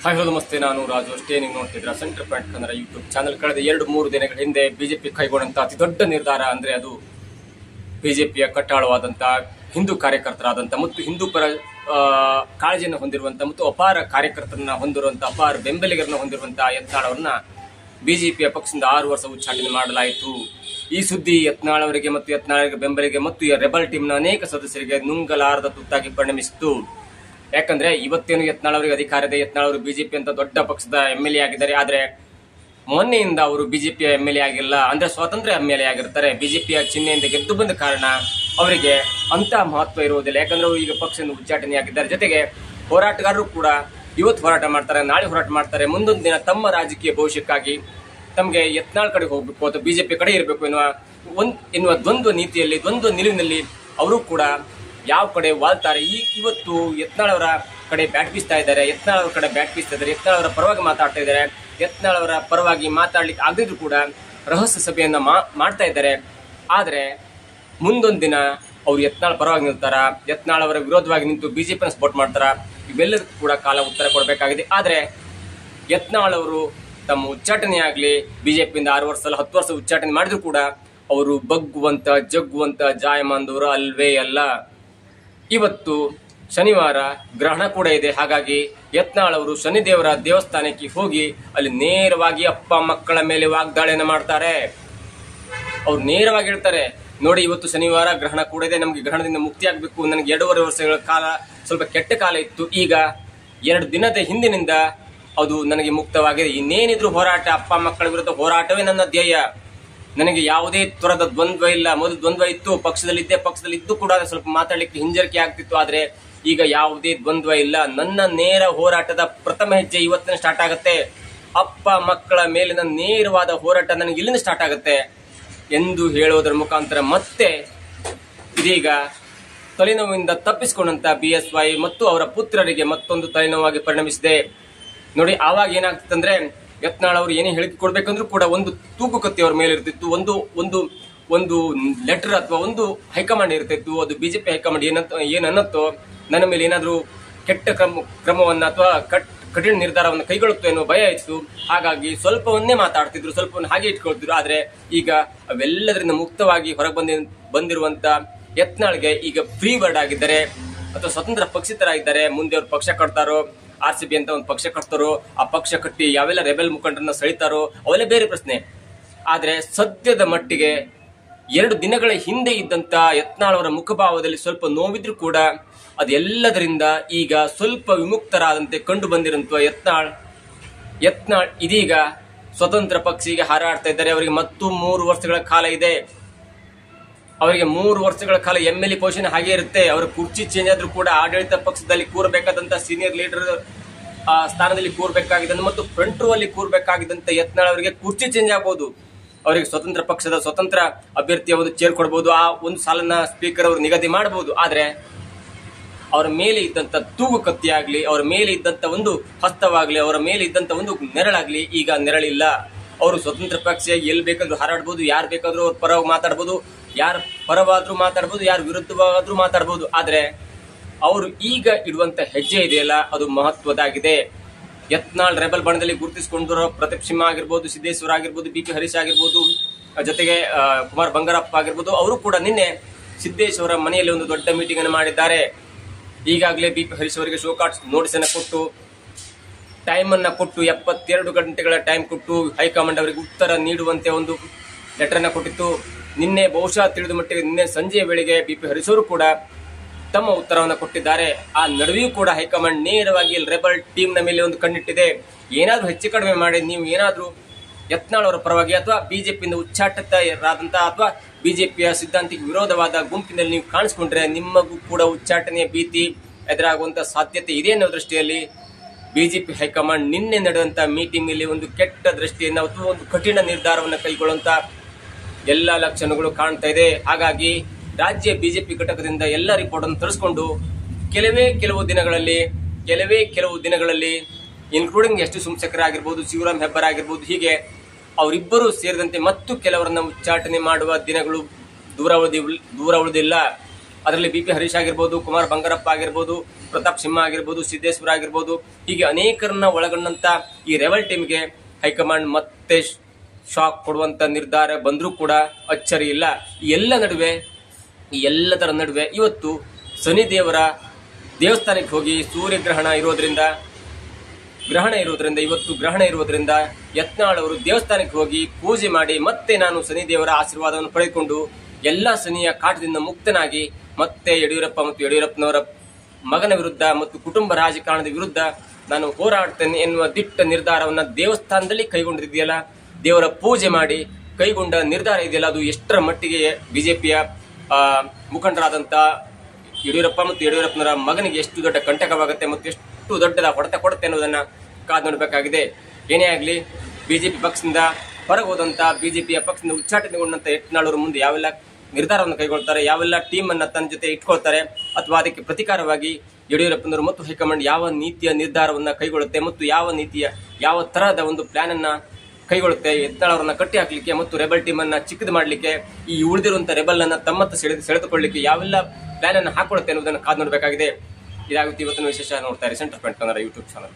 Hi hello ನಮಸ್ತೆ, ನಾನು ರಾಜು. ಅಷ್ಟೇ ನೀವು ನೋಡ್ತಿದ್ರ centre point Kannada YouTube channel. ಕಳೆದ 2-3 ದಿನಗಳ ಹಿಂದೆ ಬಿಜೆಪಿ ಕೈಗೊಂಡಂತ ಅತಿ ದೊಡ್ಡ ನಿರ್ಧಾರ ಅಂದ್ರೆ ಅದು ಬಿಜೆಪಿಯ ಕಟ್ಟಾಳವಾದಂತ ಹಿಂದೂ ಕಾರ್ಯಕರ್ತರಾದಂತ ಮತ್ತು ಹಿಂದೂ ಪರ ಕಾಳಜಿಯನ್ನು ಹೊಂದಿರುವಂತ ಮತ್ತು ಅಪಾರ ಕಾರ್ಯಕರ್ತರನ್ನ ಹೊಂದಿರುವಂತ ಅಪಾರ ಬೆಂಬಲಿಗರನ್ನ ಹೊಂದಿರುವಂತ ಯತ್ನಾಳ್ ಅವರನ್ನ ಬಿಜೆಪಿಯ ಪಕ್ಷದಿಂದ 6 ವರ್ಷ ಉಚ್ಚಾಟನೆ ಮಾಡಲಾಯಿತು. ಈ ಸುದ್ದಿ ಯತ್ನಾಳ್ ಅವರಿಗೆ ಮತ್ತು ಯತ್ನಾಳ್ ಬೆಂಬಲಿಗೆ ಮತ್ತು ಈ ರೆಬಲ್ ಟೀಮ್ನ ಅನೇಕ ಸದಸ್ಯರಿಗೆ ನುಂಗಲಾರದ ತುತ್ತಾಗಿ ಪರಿಣಮಿಸಿತು. ಯಾಕಂದ್ರೆ ಇವತ್ತೇನು ಯತ್ನಾಳ್ ಅವರಿಗೆ ಅಧಿಕಾರ ಇದೆ, ಯತ್ನಾಳ್ ಅವರು ಬಿಜೆಪಿ ಅಂತ ದೊಡ್ಡ ಪಕ್ಷದ MLA ಆಗಿದ್ದಾರೆ. ಆದ್ರೆ ಮೊನ್ನೆಯಿಂದ ಅವರು ಬಿಜೆಪಿಯ MLA ಆಗಿಲ್ಲ, ಅಂದ್ರೆ ಸ್ವತಂತ್ರ MLA ಆಗಿರ್ತಾರೆ. ಬಿಜೆಪಿಯ ಚಿಹ್ನೆಯಿಂದ ಗೆದ್ದು ಬಂದ ಕಾರಣ ಅವರಿಗೆ ಅಂತ ಮಹತ್ವ ಇರುವುದಿಲ್ಲ. ಯಾಕಂದ್ರೆ ಅವರು ಈಗ ಪಕ್ಷದಿಂದ ಉಚ್ಚಾಟನೆಯಾಗಿದ್ದಾರೆ. ಜೊತೆಗೆ ಹೋರಾಟಗಾರರು ಕೂಡ ಇವತ್ತು ಹೋರಾಟ ಮಾಡ್ತಾರೆ, ನಾಳೆ ಹೋರಾಟ ಮಾಡ್ತಾರೆ. ಮುಂದೊಂದು ದಿನ ತಮ್ಮ ರಾಜಕೀಯ ಭವಿಷ್ಯಕ್ಕಾಗಿ ತಮಗೆ ಯತ್ನಾಳ್ ಕಡೆ ಹೋಗ್ಬೇಕು ಅಥವಾ ಬಿಜೆಪಿ ಕಡೆ ಇರಬೇಕು ಎನ್ನುವ ದ್ವಂದ್ವ ನೀತಿಯಲ್ಲಿ, ದ್ವಂದ್ವ ನಿಲುವಿನಲ್ಲಿ ಅವರು ಕೂಡ ಯಾವ ಕಡೆ ವಾಲ್ತಾರೆ. ಇವತ್ತು ಯತ್ನಾಳ್ ಅವರ ಕಡೆ ಬ್ಯಾಟ್ ಬೀಸ್ತಾ ಇದ್ದಾರೆ, ಯತ್ನಾಳ್ ಅವರ ಕಡೆ ಬ್ಯಾಟ್ ಬೀಸ್ತಾ ಇದ್ದಾರೆ, ಯತ್ನಾಳ್ ಅವರ ಪರವಾಗಿ ಮಾತಾಡ್ತಾ ಇದ್ದಾರೆ. ಯತ್ನಾಳ್ ಅವರ ಪರವಾಗಿ ಮಾತಾಡ್ಲಿಕ್ಕೆ ಆಗದಿದ್ರು ಕೂಡ ರಹಸ್ಯ ಸಭೆಯನ್ನ ಮಾಡ್ತಾ ಇದ್ದಾರೆ. ಆದ್ರೆ ಮುಂದೊಂದು ದಿನ ಅವ್ರು ಯತ್ನಾಳ್ ಪರವಾಗಿ ನಿಲ್ತಾರ, ಯತ್ನಾಳ್ ಅವರ ವಿರೋಧವಾಗಿ ನಿಂತು ಬಿಜೆಪಿನ ಸಪೋರ್ಟ್ ಮಾಡ್ತಾರ. ಇವೆಲ್ಲದಕ್ಕೂ ಕೂಡ ಕಾಲ ಉತ್ತರ ಕೊಡಬೇಕಾಗಿದೆ. ಆದ್ರೆ ಯತ್ನಾಳ್ ಅವರು ತಮ್ಮ ಉಚ್ಚಾಟನೆ ಆಗ್ಲಿ, ಬಿಜೆಪಿಯಿಂದ 6 ವರ್ಷ 10 ವರ್ಷ ಉಚ್ಚಾಟನೆ ಮಾಡಿದ್ರು ಕೂಡ ಅವರು ಬಗ್ಗುವಂತ ಜಗ್ಗುವಂತ ಜಾಯಮಾನದವರು ಅಲ್ವೇ ಅಲ್ಲ. ಇವತ್ತು ಶನಿವಾರ ಗ್ರಹಣ ಕೂಡ ಇದೆ. ಹಾಗಾಗಿ ಯತ್ನಾಳ್ ಅವರು ಶನಿದೇವರ ದೇವಸ್ಥಾನಕ್ಕೆ ಹೋಗಿ ಅಲ್ಲಿ ನೇರವಾಗಿ ಅಪ್ಪ ಮಕ್ಕಳ ಮೇಲೆ ವಾಗ್ದಾಳಿಯನ್ನ ಮಾಡ್ತಾರೆ. ಅವ್ರು ನೇರವಾಗಿ ಹೇಳ್ತಾರೆ, ನೋಡಿ ಇವತ್ತು ಶನಿವಾರ ಗ್ರಹಣ ಕೂಡ ಇದೆ, ನಮ್ಗೆ ಗ್ರಹಣದಿಂದ ಮುಕ್ತಿ ಆಗ್ಬೇಕು. ನನಗೆ 2.5 ವರ್ಷಗಳ ಕಾಲ ಸ್ವಲ್ಪ ಕೆಟ್ಟ ಕಾಲ ಇತ್ತು, ಈಗ 2 ದಿನದ ಹಿಂದಿನಿಂದ ಅದು ನನಗೆ ಮುಕ್ತವಾಗಿದೆ. ಇನ್ನೇನಿದ್ರು ಹೋರಾಟ, ಅಪ್ಪ ಮಕ್ಕಳ ವಿರುದ್ಧ ಹೋರಾಟವೇ ನನ್ನ ಧ್ಯೇಯ. ನನಗೆ ಯಾವುದೇ ತರದ ದ್ವಂದ್ವ ಇಲ್ಲ. ಮೊದಲು ದ್ವಂದ್ವ ಇತ್ತು, ಪಕ್ಷದಲ್ಲಿ ಇದ್ದು ಕೂಡ ಸ್ವಲ್ಪ ಮಾತಾಡ್ಲಿಕ್ಕೆ ಹಿಂಜರಿಕೆ ಆಗ್ತಿತ್ತು. ಆದ್ರೆ ಈಗ ಯಾವುದೇ ದ್ವಂದ್ವ ಇಲ್ಲ. ನನ್ನ ನೇರ ಹೋರಾಟದ ಪ್ರಥಮ ಹೆಜ್ಜೆ ಇವತ್ತಿನ ಸ್ಟಾರ್ಟ್ ಆಗುತ್ತೆ. ಅಪ್ಪ ಮಕ್ಕಳ ಮೇಲಿನ ನೇರವಾದ ಹೋರಾಟ ನನಗೆ ಇಲ್ಲಿಂದ ಸ್ಟಾರ್ಟ್ ಆಗುತ್ತೆ ಎಂದು ಹೇಳೋದರ ಮುಖಾಂತರ ಮತ್ತೆ ಇದೀಗ ತಲೆನೋವಿಂದ ತಪ್ಪಿಸಿಕೊಂಡಂತ BSY ಮತ್ತು ಅವರ ಪುತ್ರರಿಗೆ ಮತ್ತೊಂದು ತಲೆನೋವಾಗಿ ಪರಿಣಮಿಸಿದೆ. ನೋಡಿ, ಆವಾಗ ಏನಾಗ್ತಿತ್ತಂದ್ರೆ ಯತ್ನಾಳ್ ಅವರು ಏನೇ ಹೇಳಿಕೆ ಕೊಡ್ಬೇಕಂದ್ರೂ ಕೂಡ ಒಂದು ತೂಗು ಕತ್ತಿ ಅವ್ರ ಮೇಲೆ ಇರ್ತಿತ್ತು, ಒಂದು ಲೆಟರ್ ಅಥವಾ ಒಂದು ಹೈಕಮಾಂಡ್ ಇರ್ತಿತ್ತು. ಅದು ಬಿಜೆಪಿ ಹೈಕಮಾಂಡ್ ಏನನ್ನತ್ತೋ ನನ್ನ ಮೇಲೆ ಏನಾದ್ರೂ ಕೆಟ್ಟ ಕ್ರಮವನ್ನ ಅಥವಾ ಕಠಿಣ ನಿರ್ಧಾರವನ್ನು ಕೈಗೊಳ್ಳುತ್ತೋ ಎನ್ನುವ ಭಯ ಇತ್ತು. ಹಾಗಾಗಿ ಸ್ವಲ್ಪವನ್ನೇ ಮಾತಾಡ್ತಿದ್ರು, ಸ್ವಲ್ಪವನ್ನು ಹಾಗೆ ಇಟ್ಕೊಳ್ತಿದ್ರು. ಆದ್ರೆ ಈಗ ಅವೆಲ್ಲದರಿಂದ ಮುಕ್ತವಾಗಿ ಹೊರಗೆ ಬಂದಿರುವಂತ ಯತ್ನಾಳ್ಗೆ ಈಗ ಫ್ರೀ ಬರ್ಡ್ ಆಗಿದ್ದಾರೆ ಅಥವಾ ಸ್ವತಂತ್ರ ಪಕ್ಷಿತರಾಗಿದ್ದಾರೆ. ಮುಂದೆ ಅವ್ರು ಪಕ್ಷ ಕಟ್ತಾರೋ, RCP ಅಂತ ಒಂದು ಪಕ್ಷ ಕಟ್ತಾರೋ, ಆ ಪಕ್ಷ ಕಟ್ಟಿ ಯಾವೆಲ್ಲ ರೆಬೆಲ್ ಮುಖಂಡರನ್ನ ಸೆಳಿತಾರೋ ಅವೆಲ್ಲ ಬೇರೆ ಪ್ರಶ್ನೆ. ಆದ್ರೆ ಸದ್ಯದ ಮಟ್ಟಿಗೆ 2 ದಿನಗಳ ಹಿಂದೆ ಇದ್ದಂತ ಯತ್ನಾಳ್ ಅವರ ಮುಖಭಾವದಲ್ಲಿ ಸ್ವಲ್ಪ ನೋವಿದ್ರು ಕೂಡ ಅದೆಲ್ಲದರಿಂದ ಈಗ ಸ್ವಲ್ಪ ವಿಮುಕ್ತರಾದಂತೆ ಕಂಡು ಬಂದಿರುವಂತ ಯತ್ನಾಳ್ ಇದೀಗ ಸ್ವತಂತ್ರ ಪಕ್ಷಿಗೆ ಹಾರಾಡ್ತಾ ಇದ್ದಾರೆ. ಅವರಿಗೆ ಮತ್ತು 3 ವರ್ಷಗಳ ಕಾಲ ಇದೆ. ಅವರಿಗೆ 3 ವರ್ಷಗಳ ಕಾಲ MLA ಪೊಸಿಷನ್ ಹಾಗೆ ಇರುತ್ತೆ. ಅವರ ಕುರ್ಚಿ ಚೇಂಜ್ ಆದ್ರೂ ಕೂಡ ಆಡಳಿತ ಪಕ್ಷದಲ್ಲಿ ಕೂರಬೇಕಾದಂತ ಸೀನಿಯರ್ ಲೀಡರ್ ಸ್ಥಾನದಲ್ಲಿ ಕೂರಬೇಕಾಗಿದ್ದ ಮತ್ತು ಫ್ರಂಟ್ ರೋ ಅಲ್ಲಿ ಕೂರಬೇಕಾಗಿದ್ದಂತ ಯತ್ನಾಳ್ ಅವರಿಗೆ ಕುರ್ಚಿ ಚೇಂಜ್ ಆಗಬಹುದು. ಅವರಿಗೆ ಸ್ವತಂತ್ರ ಪಕ್ಷದ ಸ್ವತಂತ್ರ ಅಭ್ಯರ್ಥಿಯ ಒಂದು ಚೇರ್ ಕೊಡಬಹುದು, ಆ ಒಂದು ಸಾಲನ್ನ ಸ್ಪೀಕರ್ ಅವರು ನಿಗದಿ ಮಾಡಬಹುದು. ಆದ್ರೆ ಅವರ ಮೇಲೆ ಇದ್ದಂತ ತೂಗು ಕತ್ತಿ ಆಗ್ಲಿ, ಅವರ ಮೇಲೆ ಇದ್ದಂತ ಒಂದು ಹಸ್ತವಾಗ್ಲಿ, ಅವರ ಮೇಲೆ ಇದ್ದಂತ ಒಂದು ನೆರಳಾಗ್ಲಿ ಈಗ ನೆರಳಿಲ್ಲ. ಅವರು ಸ್ವತಂತ್ರ ಪಕ್ಷಿಯಾಗಿ ಎಲ್ಲಿ ಬೇಕಾದ್ರೂ ಹಾರಾಡ್ಬೋದು, ಯಾರು ಬೇಕಾದ್ರೂ ಅವ್ರ ಪರವಾಗಿ ಮಾತಾಡ್ಬೋದು, ಯಾರ ಪರವಾದ್ರೂ ಮಾತಾಡ್ಬೋದು, ಯಾರು ವಿರುದ್ಧವಾದ್ರೂ ಮಾತಾಡ್ಬೋದು. ಆದ್ರೆ ಅವರು ಈಗ ಇಡುವಂತ ಹೆಜ್ಜೆ ಇದೆಯಲ್ಲ ಅದು ಮಹತ್ವದಾಗಿದೆ. ಯತ್ನಾಳ್ ರೆಬಲ್ ಬಣದಲ್ಲಿ ಗುರುತಿಸಿಕೊಂಡಿರೋ ಪ್ರತಾಪ್ ಸಿಂಹ ಆಗಿರ್ಬೋದು, ಸಿದ್ದೇಶ್ವರ ಆಗಿರ್ಬೋದು, BP ಹರೀಶ್ ಆಗಿರ್ಬೋದು, ಜೊತೆಗೆ ಕುಮಾರ್ ಬಂಗಾರಪ್ಪ ಆಗಿರ್ಬೋದು, ಅವರು ಕೂಡ ನಿನ್ನೆ ಸಿದ್ದೇಶ್ವರ ಮನೆಯಲ್ಲಿ ಒಂದು ದೊಡ್ಡ ಮೀಟಿಂಗ್ ಅನ್ನು ಮಾಡಿದ್ದಾರೆ. ಈಗಾಗಲೇ BP ಹರೀಶ್ ಅವರಿಗೆ ಶೋಕಾಟ್ ನೋಟಿಸ್ ಅನ್ನು ಕೊಟ್ಟು ಟೈಮ್ ಅನ್ನ ಕೊಟ್ಟು 72 ಗಂಟೆಗಳ ಟೈಮ್ ಕೊಟ್ಟು ಹೈಕಮಾಂಡ್ ಅವರಿಗೆ ಉತ್ತರ ನೀಡುವಂತೆ ಒಂದು ಲೆಟರ್ ಅನ್ನ ಕೊಟ್ಟಿತ್ತು. ನಿನ್ನೆ ಬಹುಶಃ ತಿಳಿದ ಮಟ್ಟಿಗೆ ನಿನ್ನೆ ಸಂಜೆಯ ವೇಳೆಗೆ BP ಹರೀಶ್ ಅವರು ಕೂಡ ತಮ್ಮ ಉತ್ತರವನ್ನು ಕೊಟ್ಟಿದ್ದಾರೆ. ಆ ನಡುವೆಯೂ ಕೂಡ ಹೈಕಮಾಂಡ್ ನೇರವಾಗಿ ರೆಬಲ್ ಟೀಮ್ ನ ಮೇಲೆ ಒಂದು ಕಣ್ಣಿಟ್ಟಿದೆ. ಏನಾದ್ರೂ ಹೆಚ್ಚು ಕಡಿಮೆ ಮಾಡಿ ನೀವು ಏನಾದ್ರೂ ಯತ್ನಾಳ್ ಅವರ ಪರವಾಗಿ ಅಥವಾ ಬಿಜೆಪಿಯಿಂದ ಉಚ್ಚಾಟಿತರಾದಂತಹ ಅಥವಾ ಬಿಜೆಪಿಯ ಸಿದ್ಧಾಂತಕ್ಕೆ ವಿರೋಧವಾದ ಗುಂಪಿನಲ್ಲಿ ನೀವು ಕಾಣಿಸ್ಕೊಂಡ್ರೆ ನಿಮಗೂ ಕೂಡ ಉಚ್ಚಾಟನೆಯ ಭೀತಿ ಎದುರಾಗುವಂತ ಸಾಧ್ಯತೆ ಇದೆ ಅನ್ನೋ ದೃಷ್ಟಿಯಲ್ಲಿ ಬಿಜೆಪಿ ಹೈಕಮಾಂಡ್ ನಿನ್ನೆ ನಡೆದಂತ ಮೀಟಿಂಗ್ ನಲ್ಲಿ ಒಂದು ಕೆಟ್ಟ ದೃಷ್ಟಿಯನ್ನು ಅಥವಾ ಒಂದು ಕಠಿಣ ನಿರ್ಧಾರವನ್ನು ಕೈಗೊಳ್ಳುವಂತ ಎಲ್ಲ ಲಕ್ಷಣಗಳು ಕಾಣ್ತಾ ಇದೆ. ಹಾಗಾಗಿ ರಾಜ್ಯ ಬಿಜೆಪಿ ಘಟಕದಿಂದ ಎಲ್ಲ ರಿಪೋರ್ಟ್ ಅನ್ನು ತರಿಸಿಕೊಂಡು ಕೆಲವೇ ಕೆಲವು ದಿನಗಳಲ್ಲಿ ಇನ್ಕ್ಲೂಡಿಂಗ್ ಎಸ್ ಟಿ ಸೋಮಶೇಖರ್ ಆಗಿರ್ಬೋದು, ಶಿವರಾಮ್ ಹೆಬ್ಬಾರ್ ಆಗಿರ್ಬೋದು, ಹೀಗೆ ಅವರಿಬ್ಬರು ಸೇರಿದಂತೆ ಮತ್ತು ಕೆಲವರನ್ನ ಉಚ್ಚಾಟನೆ ಮಾಡುವ ದಿನಗಳು ದೂರ ಉಳಿದಿಲ್ಲ. ಅದರಲ್ಲಿ ಬಿ ಪಿ ಹರೀಶ್ ಆಗಿರ್ಬೋದು, ಕುಮಾರ್ ಬಂಗಾರಪ್ಪ ಆಗಿರ್ಬೋದು, ಪ್ರತಾಪ್ ಸಿಂಹ ಆಗಿರ್ಬೋದು, ಸಿದ್ದೇಶ್ವರ ಆಗಿರ್ಬೋದು, ಹೀಗೆ ಅನೇಕರನ್ನ ಒಳಗೊಂಡಂತ ಈ ರೆಬಲ್ ಟೀಮ್ಗೆ ಹೈಕಮಾಂಡ್ ಮತ್ತೆ ಶಾಕ್ ಕೊಡುವಂತ ನಿರ್ಧಾರ ಬಂದರೂ ಕೂಡ ಅಚ್ಚರಿ ಇಲ್ಲ. ಈ ಎಲ್ಲದರ ನಡುವೆ ಇವತ್ತು ಶನಿ ದೇವರ ದೇವಸ್ಥಾನಕ್ಕೆ ಹೋಗಿ ಗ್ರಹಣ ಇರೋದ್ರಿಂದ ಯತ್ನಾಳ್ ಅವರು ದೇವಸ್ಥಾನಕ್ಕೆ ಹೋಗಿ ಪೂಜೆ ಮಾಡಿ ಮತ್ತೆ ನಾನು ಶನಿ ದೇವರ ಆಶೀರ್ವಾದವನ್ನು ಪಡೆದುಕೊಂಡು ಎಲ್ಲಾ ಶನಿಯ ಕಾಟದಿಂದ ಮುಕ್ತನಾಗಿ ಮತ್ತೆ ಯಡಿಯೂರಪ್ಪ ಮತ್ತು ಯಡಿಯೂರಪ್ಪನವರ ಮಗನ ವಿರುದ್ಧ ಮತ್ತು ಕುಟುಂಬ ರಾಜಕಾರಣದ ವಿರುದ್ಧ ನಾನು ಹೋರಾಡ್ತೇನೆ ಎನ್ನುವ ದಿಟ್ಟ ನಿರ್ಧಾರವನ್ನ ದೇವಸ್ಥಾನದಲ್ಲಿ ಕೈಗೊಂಡಿದೆಯಲ್ಲ, ದೇವರ ಪೂಜೆ ಮಾಡಿ ಕೈಗೊಂಡ ನಿರ್ಧಾರ ಇದೆಯಲ್ಲ, ಅದು ಎಷ್ಟರ ಮಟ್ಟಿಗೆ ಬಿಜೆಪಿಯ ಮುಖಂಡರಾದಂತ ಯಡಿಯೂರಪ್ಪ ಮತ್ತು ಯಡಿಯೂರಪ್ಪನವರ ಮಗನಿಗೆ ಎಷ್ಟು ದೊಡ್ಡ ಕಂಟಕವಾಗುತ್ತೆ ಮತ್ತು ಎಷ್ಟು ದೊಡ್ಡದ ಹೊಡೆತ ಕೊಡುತ್ತೆ ಅನ್ನೋದನ್ನ ಕಾದು ನೋಡಬೇಕಾಗಿದೆ. ಏನೇ ಆಗಲಿ, ಬಿಜೆಪಿ ಪಕ್ಷದಿಂದ ಹೊರಗೆ ಹೋದಂತ ಬಿಜೆಪಿಯ ಪಕ್ಷದಿಂದ ಉಚ್ಚಾಟನೆಗೊಂಡಂತ ಯತ್ನಾಳ್ ಅವರು ಮುಂದೆ ಯಾವೆಲ್ಲ ನಿರ್ಧಾರವನ್ನು ಕೈಗೊಳ್ತಾರೆ, ಯಾವೆಲ್ಲ ಟೀಮ್ ಅನ್ನ ತನ್ನ ಜೊತೆ ಇಟ್ಕೊಳ್ತಾರೆ, ಅಥವಾ ಅದಕ್ಕೆ ಪ್ರತಿಕಾರವಾಗಿ ಯಡಿಯೂರಪ್ಪನವರು ಮತ್ತು ಹೈಕಮಾಂಡ್ ಯಾವ ನೀತಿಯ ನಿರ್ಧಾರವನ್ನ ಕೈಗೊಳ್ಳುತ್ತೆ ಮತ್ತು ಯಾವ ತರಹದ ಒಂದು ಪ್ಲಾನ್ ಅನ್ನ ಕೈಗೊಳ್ಳುತ್ತೆ ಯತ್ನಾಳ್ ಅವರನ್ನ ಕಟ್ಟಿ ಹಾಕ್ಲಿಕ್ಕೆ ಮತ್ತು ರೆಬಲ್ ಟೀಮ್ ಅನ್ನ ಚಿಕ್ಕದು ಮಾಡ್ಲಿಕ್ಕೆ, ಈ ಉಳಿದಿರುವಂತಹ ರೆಬಲ್ ಅನ್ನ ತಮ್ಮತ್ತ ಸೆಳೆದುಕೊಳ್ಳಲಿಕ್ಕೆ ಯಾವೆಲ್ಲ ಪ್ಲಾನ್ ಅನ್ನ ಹಾಕೊಳ್ಳುತ್ತೆ ಅನ್ನೋದನ್ನ ಕಾದು ನೋಡಬೇಕಾಗಿದೆ. ಇದಾಗುತ್ತೆ ಇವತ್ತಿನ ವಿಶೇಷ. ನೋಡ್ತಾ ಇರಿ centre point Kannada YouTube channel.